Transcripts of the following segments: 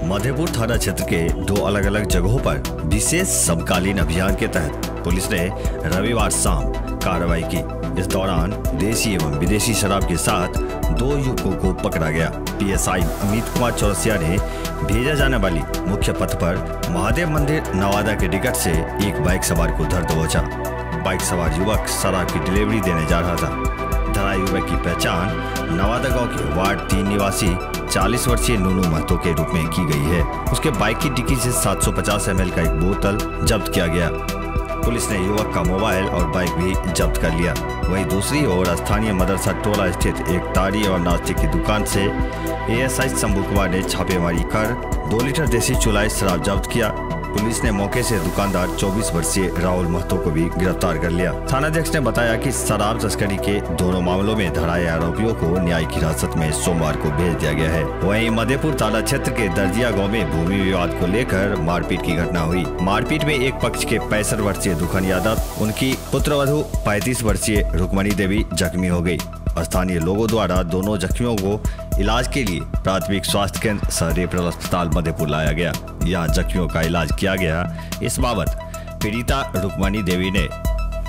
मधेपुर थाना क्षेत्र के दो अलग अलग जगहों पर विशेष समकालीन अभियान के तहत पुलिस ने रविवार शाम कार्रवाई की। इस दौरान देशी एवं विदेशी शराब के साथ दो युवकों को पकड़ा गया। पीएसआई अमित कुमार चौरसिया ने भेजा जाने वाली मुख्य पथ पर महादेव मंदिर नवादा के निकट से एक बाइक सवार को धर दबोचा। बाइक सवार युवक शराब की डिलीवरी देने जा रहा था। धरा युवक की पहचान नवादा गांव के वार्ड 3 निवासी 40 वर्षीय नूनू महतो के रूप में की गई है। उसके बाइक की डिक्की से 750 ml का एक बोतल जब्त किया गया। पुलिस ने युवक का मोबाइल और बाइक भी जब्त कर लिया। वहीं दूसरी ओर स्थानीय मदरसा टोला स्थित एक ताड़ी और नाश्ते की दुकान से एएसआई शंभू कुमार ने छापेमारी कर 2 लीटर देसी चुलाई शराब जब्त किया। पुलिस ने मौके से दुकानदार 24 वर्षीय राहुल महतो को भी गिरफ्तार कर लिया। थानाध्यक्ष ने बताया कि शराब तस्करी के दोनों मामलों में धराए आरोपियों को न्यायिक हिरासत में सोमवार को भेज दिया गया है। वहीं मधेपुर थाना क्षेत्र के दर्जिया गांव में भूमि विवाद को लेकर मारपीट की घटना हुई। मारपीट में एक पक्ष के 65 वर्षीय दुखन यादव, उनकी पुत्रवधू 35 वर्षीय रुक्मणी देवी जख्मी हो गयी। स्थानीय लोगों द्वारा दोनों जख्मियों को इलाज के लिए प्राथमिक स्वास्थ्य केंद्र सह रेफरल अस्पताल मधेपुर लाया गया। यहाँ जख्मियों का इलाज किया गया। इस बाबत पीड़िता रुक्मणी देवी ने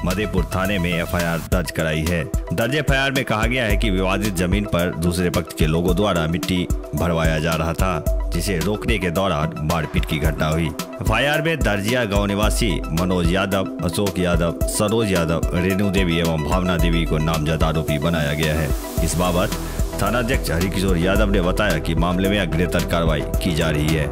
मधेपुर थाने में एफआईआर दर्ज कराई है। दर्ज एफआईआर में कहा गया है कि विवादित जमीन पर दूसरे पक्ष के लोगों द्वारा मिट्टी भरवाया जा रहा था, जिसे रोकने के दौरान मारपीट की घटना हुई। एफआईआर में दर्जिया गांव निवासी मनोज यादव, अशोक यादव, सरोज यादव, रेणु देवी एवं भावना देवी को नामजद आरोपी बनाया गया है। इस बाबत थानाध्यक्ष हरिकिशोर यादव ने बताया कि मामले में अग्रेतर कार्रवाई की जा रही है।